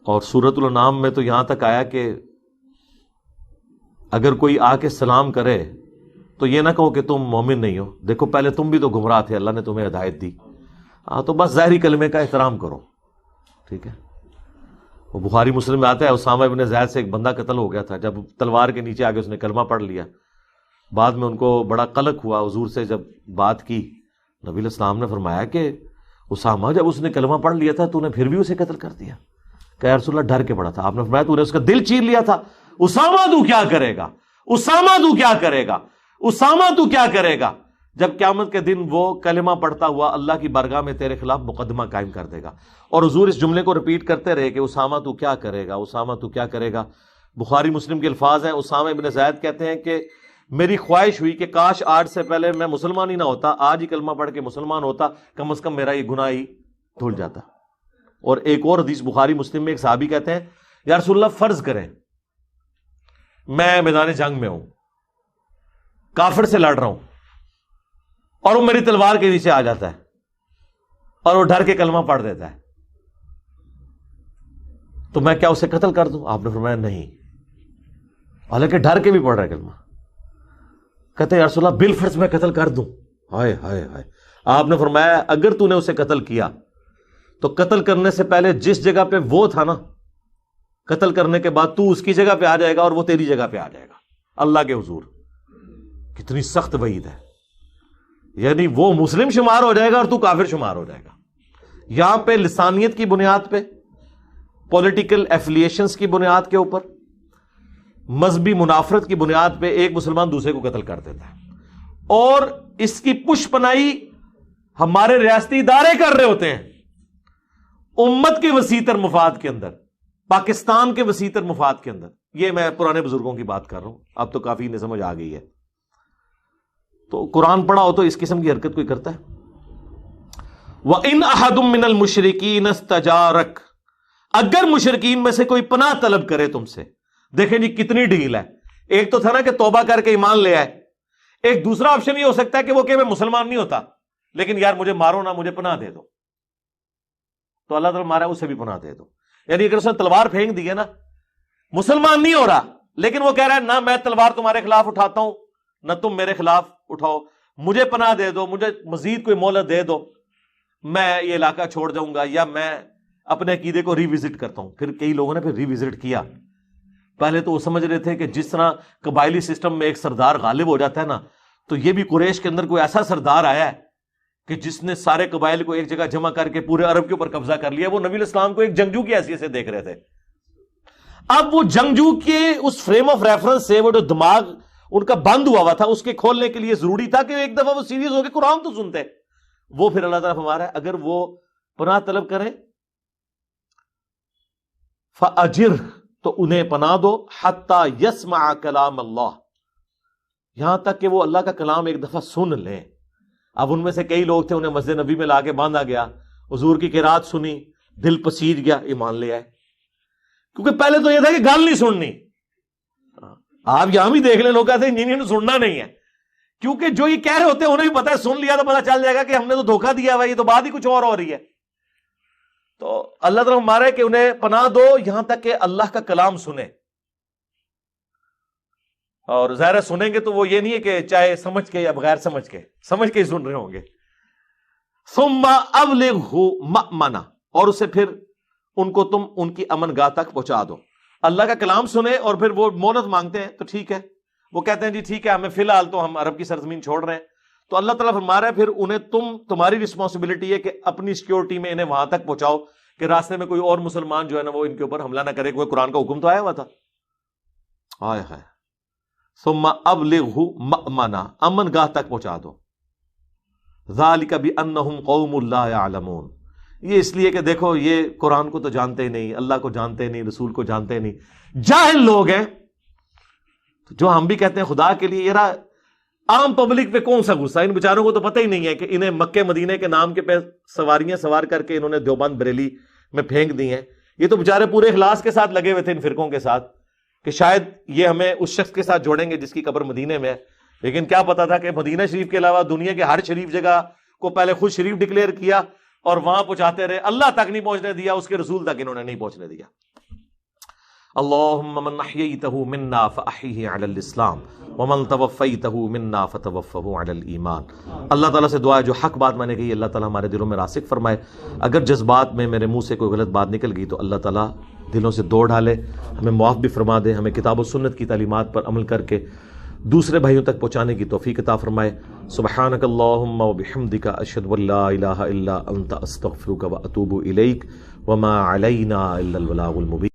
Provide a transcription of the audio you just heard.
اور سورۃ الانعام میں تو یہاں تک آیا کہ اگر کوئی آ کے سلام کرے تو یہ نہ کہو کہ تم مومن نہیں ہو، دیکھو پہلے تم بھی تو گمراہ تھے، اللہ نے تمہیں ہدایت دی، تو بس ظاہری کلمے کا احترام کرو، ٹھیک ہے۔ وہ بخاری مسلم میں آتا ہے اسامہ ابن زید سے ایک بندہ قتل ہو گیا تھا، جب تلوار کے نیچے آگے اس نے کلمہ پڑھ لیا، بعد میں ان کو بڑا قلق ہوا، حضور سے جب بات کی نبی علیہ السلام نے فرمایا کہ اسامہ جب اس نے کلمہ پڑھ لیا تھا تو نے پھر بھی اسے قتل کر دیا، کہ یا رسول اللہ ڈر کے پڑا تھا۔ آپ نے فرمایا تو نے اس کا دل چیر لیا تھا، اسامہ تو کیا کرے گا، اسامہ تو کیا کرے گا، اسامہ تو کیا کرے گا، جب قیامت کے دن وہ کلمہ پڑھتا ہوا اللہ کی بارگاہ میں تیرے خلاف مقدمہ قائم کر دے گا۔ اور حضور اس جملے کو ریپیٹ کرتے رہے کہ اسامہ تو کیا کرے گا، اسامہ تو کیا کرے گا۔ بخاری مسلم کے الفاظ ہیں، اسامہ ابن زید کہتے ہیں کہ میری خواہش ہوئی کہ کاش آج سے پہلے میں مسلمان ہی نہ ہوتا، آج ہی کلمہ پڑھ کے مسلمان ہوتا، کم از کم میرا یہ گناہ ہی دھل جاتا۔ اور ایک اور حدیث بخاری مسلم میں ایک صحابی کہتے ہیں یا رسول اللہ فرض کریں میں میدان جنگ میں ہوں، کافر سے لڑ رہا ہوں، اور وہ میری تلوار کے نیچے آ جاتا ہے اور وہ ڈر کے کلمہ پڑھ دیتا ہے، تو میں کیا اسے قتل کر دوں؟ آپ نے فرمایا نہیں، حالانکہ ڈر کے بھی پڑھ رہا ہے کلمہ۔ کہتے ہیں یا رسول اللہ بالفرض میں قتل کر دوں؟ ہائے ہائے ہائے۔ آپ نے فرمایا اگر تو نے اسے قتل کیا تو قتل کرنے سے پہلے جس جگہ پہ وہ تھا نا، قتل کرنے کے بعد تو اس کی جگہ پہ آ جائے گا اور وہ تیری جگہ پہ آ جائے گا اللہ کے حضور۔ کتنی سخت وعید ہے، یعنی وہ مسلم شمار ہو جائے گا اور تو کافر شمار ہو جائے گا۔ یہاں پہ لسانیت کی بنیاد پہ، پولیٹیکل ایفیلیشنز کی بنیاد کے اوپر، مذہبی منافرت کی بنیاد پہ ایک مسلمان دوسرے کو قتل کر دیتا ہے، اور اس کی پش پناہی ہمارے ریاستی ادارے کر رہے ہوتے ہیں امت کے وسیع تر مفاد کے اندر، پاکستان کے وسیع تر مفاد کے اندر۔ یہ میں پرانے بزرگوں کی بات کر رہا ہوں، اب تو کافی انہیں سمجھ آ گئی ہے۔ تو قرآن پڑھا ہو تو اس قسم کی حرکت کوئی کرتا ہے؟ وَإِنْ أَحَدٌ مِّنَ الْمُشْرِكِينَ اسْتَجَارَكَ، اگر مشرکین میں سے کوئی پناہ طلب کرے تم سے، دیکھیں جی کتنی ڈیل ہے۔ ایک تو تھا نا کہ توبہ کر کے ایمان لے آئے، ایک دوسرا آپشن یہ ہو سکتا ہے کہ وہ کہ میں مسلمان نہیں ہوتا لیکن یار مجھے مارو نہ، مجھے پناہ دے دو، تو اللہ تعالیٰ مارا اسے بھی پناہ دے دو۔ یعنی اگر اس نے تلوار پھینک دی ہے نا، مسلمان نہیں ہو رہا لیکن وہ کہہ رہا ہے نہ میں تلوار تمہارے خلاف اٹھاتا ہوں نہ تم میرے خلاف اٹھاؤ، مجھے پناہ دے دو، مجھے مزید کوئی مہلت دے دو، میں یہ علاقہ چھوڑ جاؤں گا یا میں اپنے عقیدے کو ری وزٹ کرتا ہوں۔ پھر کئی لوگوں نے پھر ری وزٹ کیا۔ پہلے تو وہ سمجھ رہے تھے کہ جس طرح قبائلی سسٹم میں ایک سردار غالب ہو جاتا ہے نا، تو یہ بھی قریش کے اندر کوئی ایسا سردار آیا ہے کہ جس نے سارے قبائل کو ایک جگہ جمع کر کے پورے عرب کے اوپر قبضہ کر لیا۔ وہ نبی علیہ السلام کو ایک جنگجو کی حیثیت سے دیکھ رہے تھے۔ اب وہ جنگجو کے اس فریم آف ریفرنس سے وہ جو دماغ ان کا بند ہوا تھا، اس کے کھولنے کے لیے ضروری تھا کہ ایک دفعہ وہ سیریس ہو کے قرآن تو سنتے۔ وہ پھر اللہ تعالیٰ فرما رہا ہے اگر وہ پناہ طلب کریں فَأَجِرْ، تو انہیں پناہ دو، حَتَّى يَسْمَعَ كَلَامَ اللَّهِ، یہاں تک کہ وہ اللہ کا کلام ایک دفعہ سن لیں۔ اب ان میں سے کئی لوگ تھے، انہیں مسجد نبی میں لا کے باندھا گیا، حضور کی قرات سنی، دل پسیج گیا، ایمان لے آئے۔ کیونکہ پہلے تو یہ تھا کہ گل نہیں سننی۔ آپ یہاں بھی دیکھ لیں، لوگ کہتے ہیں انہیں سننا نہیں ہے، کیونکہ جو یہ کہہ رہے ہوتے ہیں انہیں بھی پتا ہے، سن لیا تو پتا چل جائے گا کہ ہم نے تو دھوکہ دیا ہوا، یہ تو بات ہی کچھ اور ہو رہی ہے۔ تو اللہ تعالیٰ ہمارے کہ انہیں پناہ دو یہاں تک کہ اللہ کا کلام سنیں، اور ظاہر سنیں گے تو وہ یہ نہیں ہے کہ چاہے سمجھ کے یا بغیر سمجھ کے ہی سن رہے ہوں گے۔ ثم ابلغہ مأمنہ، اور اسے پھر ان کو تم ان کی امن گاہ تک پہنچا دو۔ اللہ کا کلام سنیں اور پھر وہ مہلت مانگتے ہیں تو ٹھیک ہے، وہ کہتے ہیں جی ٹھیک ہے ہمیں فی الحال تو ہم عرب کی سرزمین چھوڑ رہے ہیں، تو اللہ تعالیٰ فرما رہا ہے پھر انہیں تمہاری رسپانسبلٹی ہے کہ اپنی سیکیورٹی میں انہیں وہاں تک پہنچاؤ کہ راستے میں کوئی اور مسلمان جو ہے نا وہ ان کے اوپر حملہ نہ کرے۔ کوئی قرآن کا حکم تو آیا ہوا تھا۔ ہائے ہائے، ثم ابلغہ مأمنہ، امن گاہ تک پہنچا دو۔ ذالک بانہم قوم لا یعلمون، یہ اس لیے کہ دیکھو یہ قرآن کو تو جانتے ہی نہیں، اللہ کو جانتے نہیں، رسول کو جانتے نہیں، جاہل لوگ ہیں۔ جو ہم بھی کہتے ہیں خدا کے لیے، یار عام پبلک پہ کون سا غصہ، ان بیچاروں کو تو پتہ ہی نہیں ہے کہ انہیں مکے مدینے کے نام کے پہ سواریاں سوار کر کے انہوں نے دیوبند بریلی میں پھینک دی ہیں۔ یہ تو بیچارے پورے اخلاص کے ساتھ لگے ہوئے تھے ان فرقوں کے ساتھ کہ شاید یہ ہمیں اس شخص کے ساتھ جوڑیں گے جس کی قبر مدینے میں ہے، لیکن کیا پتا تھا کہ مدینہ شریف کے علاوہ دنیا کے ہر شریف جگہ کو پہلے خود شریف ڈکلیئر کیا اور وہاں پہنچاتے رہے، اللہ تک نہیں پہنچنے دیا، اس کے رسول تک انہوں نے نہیں پہنچنے دیا۔ اللہم من احییتہ منا فاحیہ علی الاسلام ومن توفیتہ منا فتوفہ علی الایمان. اللہ تعالیٰ سے دعا ہے جو حق بات میں نے کہی اللہ تعالیٰ ہمارے دلوں میں راسخ فرمائے. اگر جذبات میں میرے منہ سے کوئی غلط بات نکل گئی تو اللہ تعالیٰ دلوں سے دوڑ ڈالے, ہمیں معاف بھی فرما دے, ہمیں کتاب و سنت کی تعلیمات پر عمل کر کے دوسرے بھائیوں تک پہنچانے کی توفیق عطا فرمائے. سبحانک اللہم وبحمدک اشہد ان لا الہ الا انت استغفرک واتوب الیک وما علینا الا البلاغ المبین.